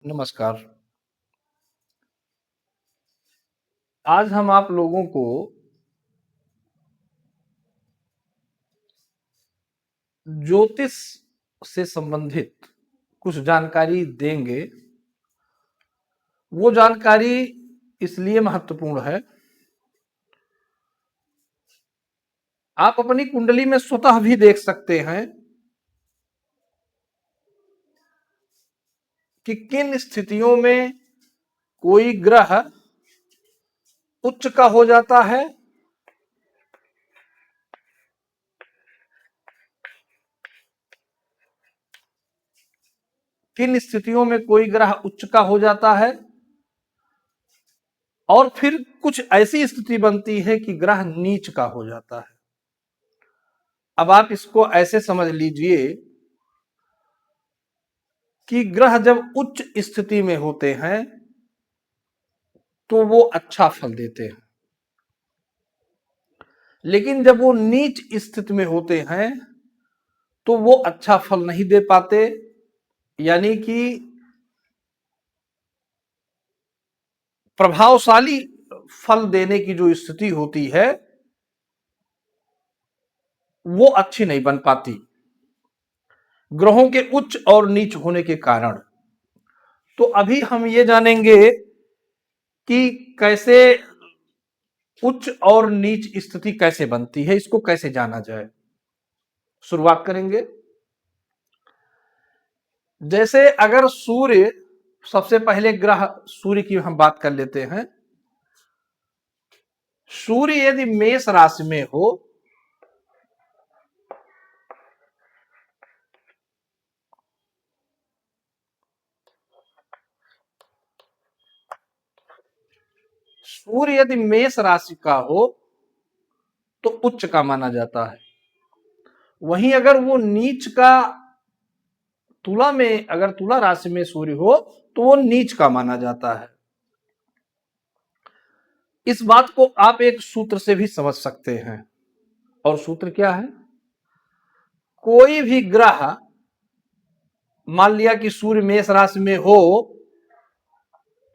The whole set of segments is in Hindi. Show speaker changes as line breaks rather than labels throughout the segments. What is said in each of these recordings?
नमस्कार। आज हम आप लोगों को ज्योतिष से संबंधित कुछ जानकारी देंगे। वो जानकारी इसलिए महत्वपूर्ण है, आप अपनी कुंडली में स्वतः भी देख सकते हैं कि किन स्थितियों में कोई ग्रह उच्च का हो जाता है किन स्थितियों में कोई ग्रह उच्च का हो जाता है और फिर कुछ ऐसी स्थिति बनती है कि ग्रह नीच का हो जाता है। अब आप इसको ऐसे समझ लीजिए कि ग्रह जब उच्च स्थिति में होते हैं तो वो अच्छा फल देते हैं, लेकिन जब वो नीच स्थिति में होते हैं तो वो अच्छा फल नहीं दे पाते। यानी कि प्रभावशाली फल देने की जो स्थिति होती है वो अच्छी नहीं बन पाती, ग्रहों के उच्च और नीच होने के कारण। तो अभी हम ये जानेंगे कि कैसे उच्च और नीच स्थिति कैसे बनती है, इसको कैसे जाना जाए। शुरुआत करेंगे। जैसे अगर सूर्य, सबसे पहले ग्रह सूर्य की हम बात कर लेते हैं। सूर्य यदि मेष राशि में हो सूर्य यदि मेष राशि का हो तो उच्च का माना जाता है। वहीं अगर वो नीच का तुला में, अगर तुला राशि में सूर्य हो तो वो नीच का माना जाता है। इस बात को आप एक सूत्र से भी समझ सकते हैं, और सूत्र क्या है? कोई भी ग्रह, मान लिया कि सूर्य मेष राशि में हो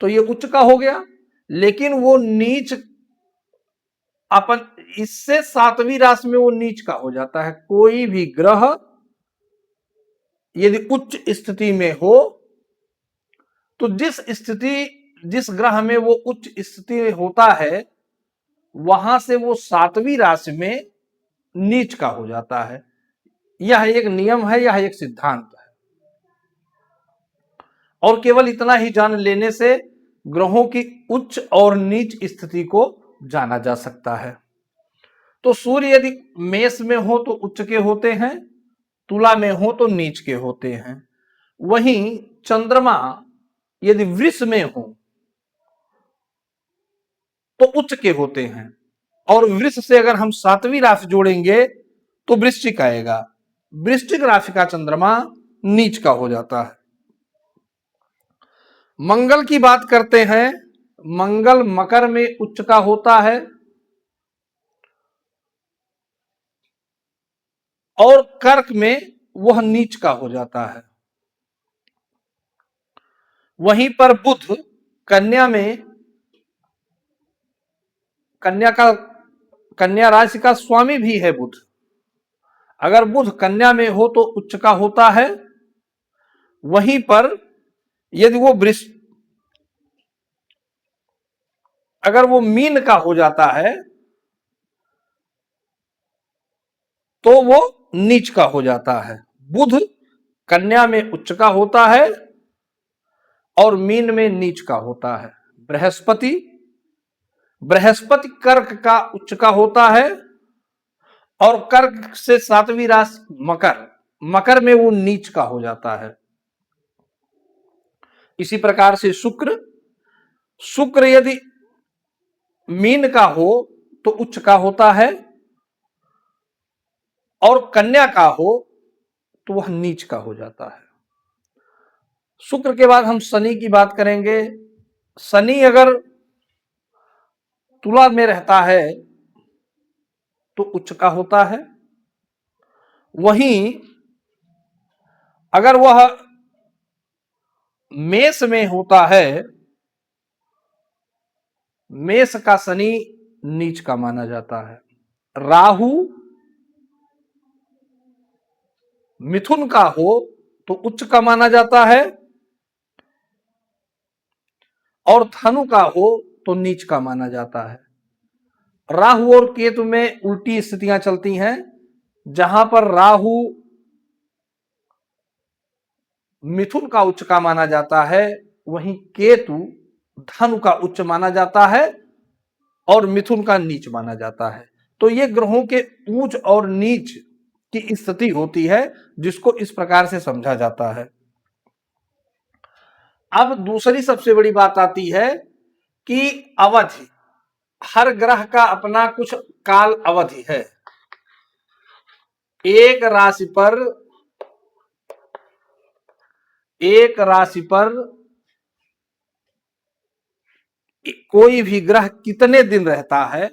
तो ये उच्च का हो गया, लेकिन वो नीच, अपन इससे सातवीं राशि में वो नीच का हो जाता है। कोई भी ग्रह यदि उच्च स्थिति में हो तो जिस ग्रह में वो उच्च स्थिति में होता है वहां से वो सातवीं राशि में नीच का हो जाता है। यह एक नियम है, यह एक सिद्धांत है, और केवल इतना ही जान लेने से ग्रहों की उच्च और नीच स्थिति को जाना जा सकता है। तो सूर्य यदि मेष में हो तो उच्च के होते हैं, तुला में हो तो नीच के होते हैं। वहीं चंद्रमा यदि वृष में हो तो उच्च के होते हैं, और वृष से अगर हम सातवीं राशि जोड़ेंगे तो वृश्चिक आएगा। वृश्चिक राशि का चंद्रमा नीच का हो जाता है। मंगल की बात करते हैं। मंगल मकर में उच्च का होता है और कर्क में वह नीच का हो जाता है। वहीं पर बुध कन्या में, कन्या राशि का स्वामी भी है बुध। अगर बुध कन्या में हो तो उच्च का होता है। वहीं पर यदि वो अगर वो मीन का हो जाता है तो वो नीच का हो जाता है। बुध कन्या में उच्च का होता है और मीन में नीच का होता है। बृहस्पति बृहस्पति कर्क का उच्च का होता है और कर्क से सातवीं राशि मकर, मकर में वो नीच का हो जाता है। इसी प्रकार से शुक्र, शुक्र यदि मीन का हो तो उच्च का होता है और कन्या का हो तो वह नीच का हो जाता है। शुक्र के बाद हम शनि की बात करेंगे। शनि अगर तुला में रहता है तो उच्च का होता है। वहीं अगर वह मेष में होता है, मेष का शनि नीच का माना जाता है। राहु मिथुन का हो तो उच्च का माना जाता है, और धनु का हो तो नीच का माना जाता है। राहु और केतु में उल्टी स्थितियां चलती हैं। जहां पर राहु मिथुन का उच्च का माना जाता है, वहीं केतु धनु का उच्च माना जाता है और मिथुन का नीच माना जाता है। तो ये ग्रहों के ऊंच और नीच की स्थिति होती है, जिसको इस प्रकार से समझा जाता है। अब दूसरी सबसे बड़ी बात आती है कि अवधि, हर ग्रह का अपना कुछ काल अवधि है। एक राशि पर कोई भी ग्रह कितने दिन रहता है,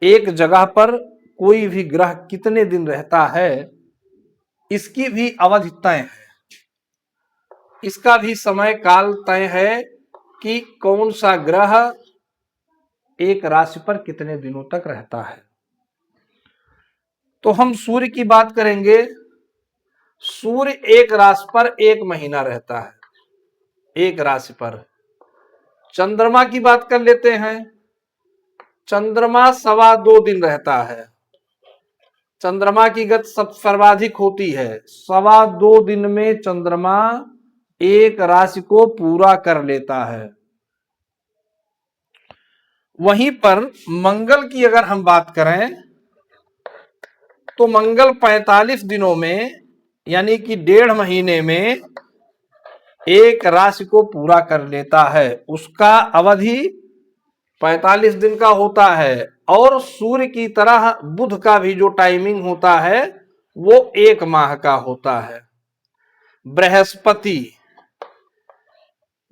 एक जगह पर कोई भी ग्रह कितने दिन रहता है, इसकी भी अवधि तय है। इसका भी समय काल तय है कि कौन सा ग्रह एक राशि पर कितने दिनों तक रहता है। तो हम सूर्य की बात करेंगे। सूर्य एक राशि पर एक महीना रहता है, एक राशि पर। चंद्रमा की बात कर लेते हैं। चंद्रमा 2.25 दिन रहता है। चंद्रमा की गति सब सर्वाधिक होती है। 2.25 दिन में चंद्रमा एक राशि को पूरा कर लेता है। वहीं पर मंगल की अगर हम बात करें तो मंगल 45 दिनों में, यानी कि 1.5 महीने में एक राशि को पूरा कर लेता है। उसका अवधि 45 दिन का होता है। और सूर्य की तरह बुध का भी जो टाइमिंग होता है वो 1 माह का होता है।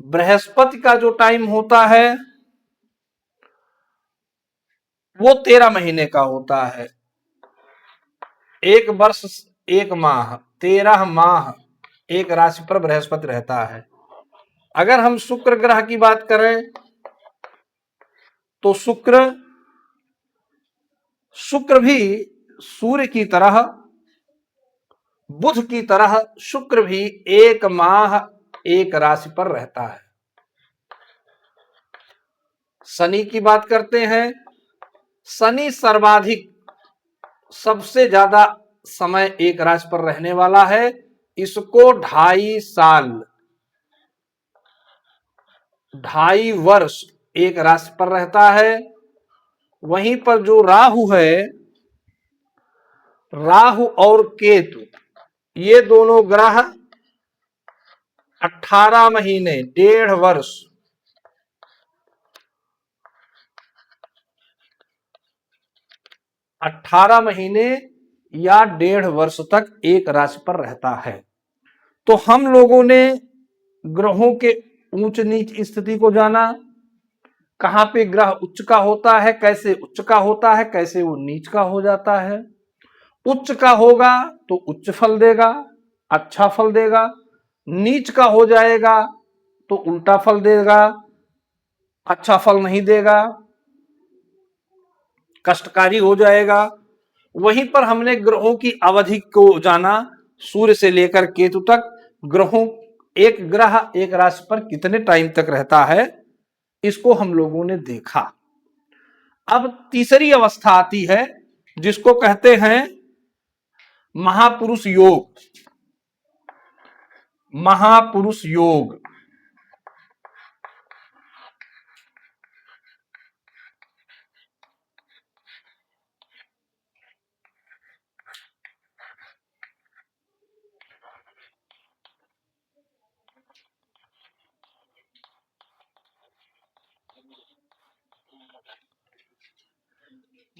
बृहस्पति का जो टाइम होता है वो 13 महीने का होता है। 1 वर्ष 1 माह, 13 माह एक राशि पर बृहस्पति रहता है। अगर हम शुक्र ग्रह की बात करें तो शुक्र भी सूर्य की तरह, बुध की तरह शुक्र भी 1 माह एक राशि पर रहता है। शनि की बात करते हैं। शनि सर्वाधिक, सबसे ज्यादा समय एक राशि पर रहने वाला है। इसको 2.5 वर्ष एक राशि पर रहता है। वहीं पर जो राहु है, राहु और केतु, ये दोनों ग्रह 18 महीने, 1.5 वर्ष, 18 महीने या 1.5 वर्ष तक एक राशि पर रहता है। तो हम लोगों ने ग्रहों के ऊंच नीच स्थिति को जाना, कहां पे ग्रह उच्च का होता है, कैसे उच्च का होता है, कैसे वो नीच का हो जाता है। उच्च का होगा तो उच्च फल देगा, अच्छा फल देगा। नीच का हो जाएगा तो उल्टा फल देगा, अच्छा फल नहीं देगा, कष्टकारी हो जाएगा। वहीं पर हमने ग्रहों की अवधि को जाना, सूर्य से लेकर केतु तक ग्रहों, एक ग्रह एक राशि पर कितने टाइम तक रहता है, इसको हम लोगों ने देखा। अब तीसरी अवस्था आती है जिसको कहते हैं महापुरुष योग। महापुरुष योग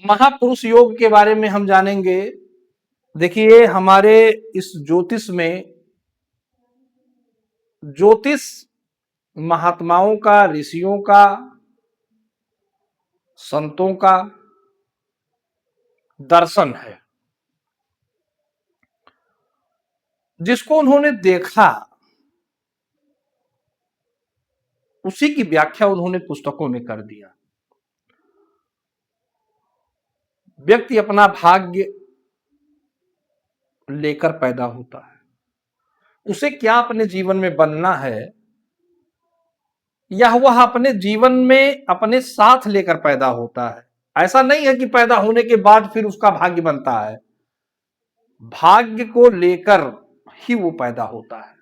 महापुरुष योग के बारे में हम जानेंगे। देखिए, हमारे इस ज्योतिष में, ज्योतिष महात्माओं का, ऋषियों का, संतों का दर्शन है, जिसको उन्होंने देखा उसी की व्याख्या उन्होंने पुस्तकों में कर दिया। व्यक्ति अपना भाग्य लेकर पैदा होता है, उसे क्या अपने जीवन में बनना है, यह वह अपने जीवन में अपने साथ लेकर पैदा होता है। ऐसा नहीं है कि पैदा होने के बाद फिर उसका भाग्य बनता है, भाग्य को लेकर ही वो पैदा होता है।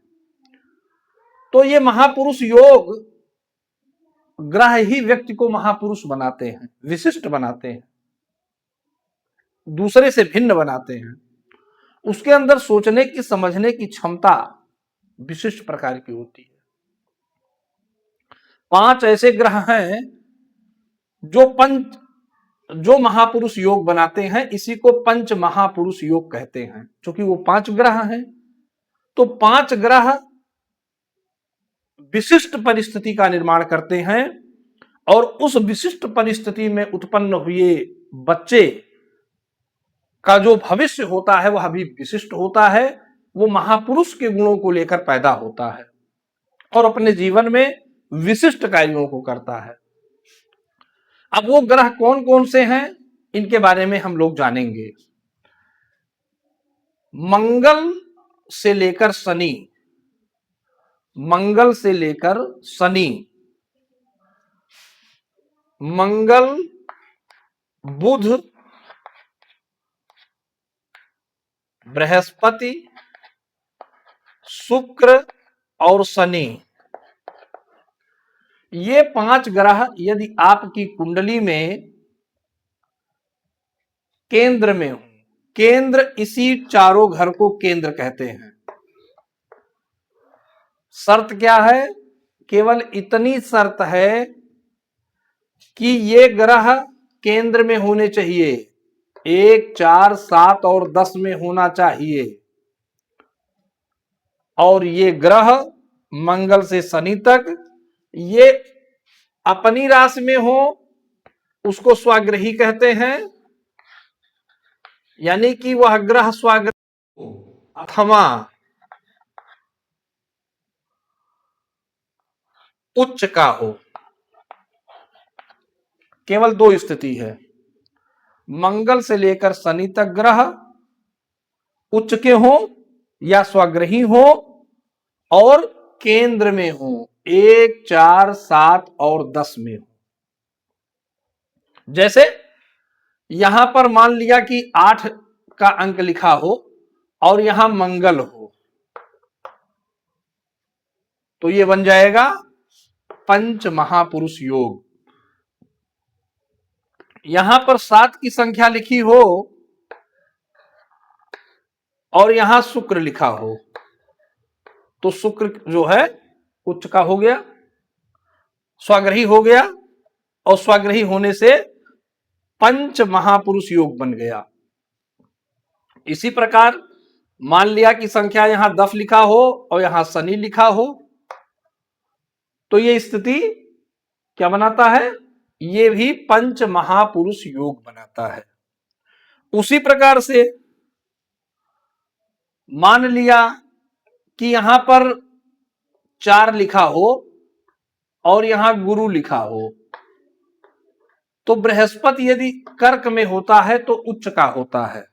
तो ये महापुरुष योग ग्रह ही व्यक्ति को महापुरुष बनाते हैं, विशिष्ट बनाते हैं, दूसरे से भिन्न बनाते हैं। उसके अंदर सोचने की, समझने की क्षमता विशिष्ट प्रकार की होती है। 5 ऐसे ग्रह हैं जो महापुरुष योग बनाते हैं, इसी को पंच महापुरुष योग कहते हैं। क्योंकि वो 5 ग्रह हैं, तो 5 ग्रह विशिष्ट परिस्थिति का निर्माण करते हैं, और उस विशिष्ट परिस्थिति में उत्पन्न हुए बच्चे का जो भविष्य होता है वह भी विशिष्ट होता है। वो महापुरुष के गुणों को लेकर पैदा होता है और अपने जीवन में विशिष्ट कार्यों को करता है। अब वो ग्रह कौन कौन से हैं, इनके बारे में हम लोग जानेंगे। मंगल से लेकर शनि, मंगल से लेकर शनि, मंगल, बुध, बृहस्पति, शुक्र और शनि, ये 5 ग्रह यदि आपकी कुंडली में केंद्र में हो, केंद्र इसी चारों घर को केंद्र कहते हैं। शर्त क्या है? केवल इतनी शर्त है कि ये ग्रह केंद्र में होने चाहिए, 1, 4, 7 और 10 में होना चाहिए। और ये ग्रह मंगल से शनि तक ये अपनी राशि में हो, उसको स्वाग्रही कहते हैं। यानी कि वह ग्रह स्वाग्रही अथवा उच्च का हो। केवल 2 स्थिति है, मंगल से लेकर शनि तक ग्रह उच्च के हो या स्वाग्रही हो और केंद्र में हो, 1, 4, 7 और 10 में हो। जैसे यहां पर मान लिया कि 8 का अंक लिखा हो और यहां मंगल हो, तो ये बन जाएगा पंच महापुरुष योग। यहां पर 7 की संख्या लिखी हो और यहां शुक्र लिखा हो, तो शुक्र जो है उच्च का हो गया, स्वाग्रही हो गया, और स्वाग्रही होने से पंच महापुरुष योग बन गया। इसी प्रकार मान लिया कि संख्या यहां 10 लिखा हो और यहां शनि लिखा हो, तो ये स्थिति क्या बनाता है? ये भी पंच महापुरुष योग बनाता है। उसी प्रकार से मान लिया कि यहां पर 4 लिखा हो और यहां गुरु लिखा हो, तो बृहस्पति यदि कर्क में होता है तो उच्च का होता है,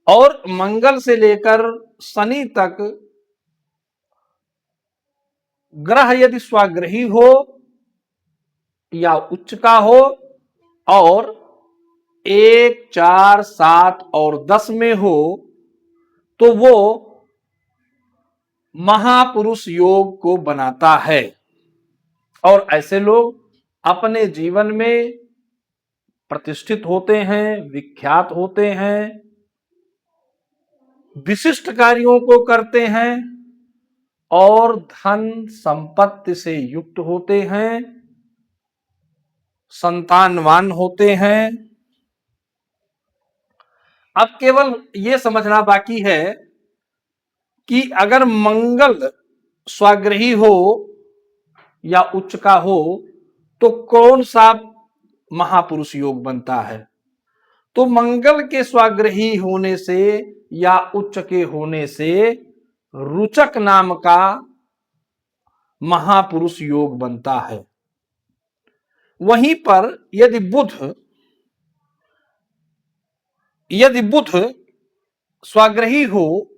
और मंगल से लेकर शनि तक ग्रह यदि स्वाग्रही हो या उच्च का हो और 1, 4, 7 और 10 में हो, तो वो महापुरुष योग को बनाता है। और ऐसे लोग अपने जीवन में प्रतिष्ठित होते हैं, विख्यात होते हैं, विशिष्ट कार्यों को करते हैं और धन संपत्ति से युक्त होते हैं, संतानवान होते हैं। अब केवल यह समझना बाकी है कि अगर मंगल स्वाग्रही हो या उच्च का हो तो कौन सा महापुरुष योग बनता है। तो मंगल के स्वाग्रही होने से या उच्च के होने से रुचक नाम का महापुरुष योग बनता है। वहीं पर यदि बुध स्वाग्रही हो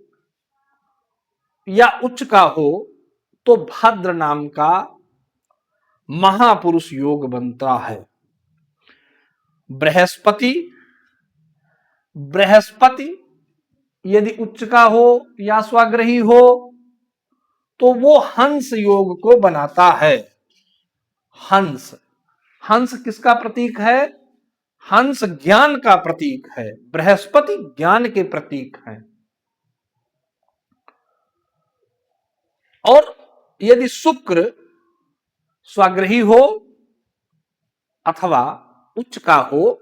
या उच्च का हो तो भद्र नाम का महापुरुष योग बनता है। बृहस्पति यदि उच्च का हो या स्वाग्रही हो तो वो हंस योग को बनाता है। हंस किसका प्रतीक है? हंस ज्ञान का प्रतीक है। बृहस्पति ज्ञान के प्रतीक हैं। और यदि शुक्र स्वाग्रही हो अथवा उच्च का हो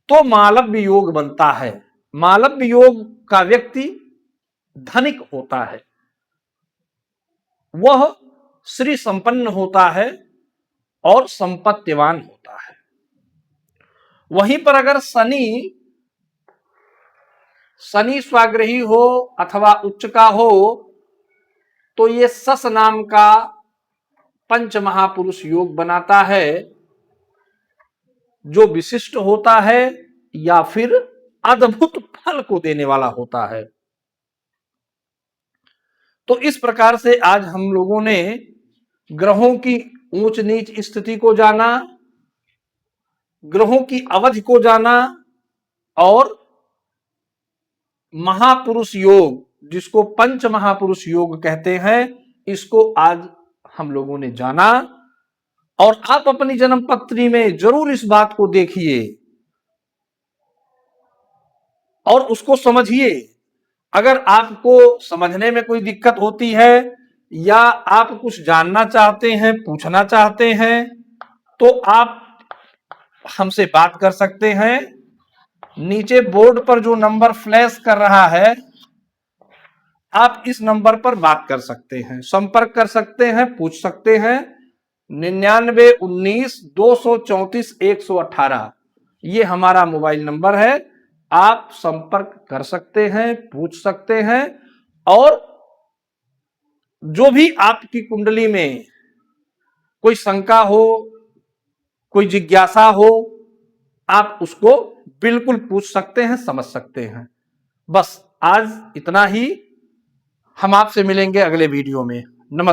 तो मालव्य योग बनता है। मालव्य योग का व्यक्ति धनिक होता है, वह श्री संपन्न होता है और संपत्तिवान होता है। वहीं पर अगर शनि स्वाग्रही हो अथवा उच्च का हो तो ये सस नाम का पंच महापुरुष योग बनाता है, जो विशिष्ट होता है या फिर अद्भुत फल को देने वाला होता है। तो इस प्रकार से आज हम लोगों ने ग्रहों की ऊंच नीच स्थिति को जाना, ग्रहों की अवधि को जाना और महापुरुष योग, जिसको पंच महापुरुष योग कहते हैं, इसको आज हम लोगों ने जाना। और आप अपनी जन्म पत्री में जरूर इस बात को देखिए और उसको समझिए। अगर आपको समझने में कोई दिक्कत होती है या आप कुछ जानना चाहते हैं, पूछना चाहते हैं, तो आप हमसे बात कर सकते हैं। नीचे बोर्ड पर जो नंबर फ्लैश कर रहा है, आप इस नंबर पर बात कर सकते हैं, संपर्क कर सकते हैं, पूछ सकते हैं। 9919-234-118 ये हमारा मोबाइल नंबर है। आप संपर्क कर सकते हैं, पूछ सकते हैं और जो भी आपकी कुंडली में कोई शंका हो, कोई जिज्ञासा हो, आप उसको बिल्कुल पूछ सकते हैं, समझ सकते हैं। बस आज इतना ही। हम आपसे मिलेंगे अगले वीडियो में। नमस्कार।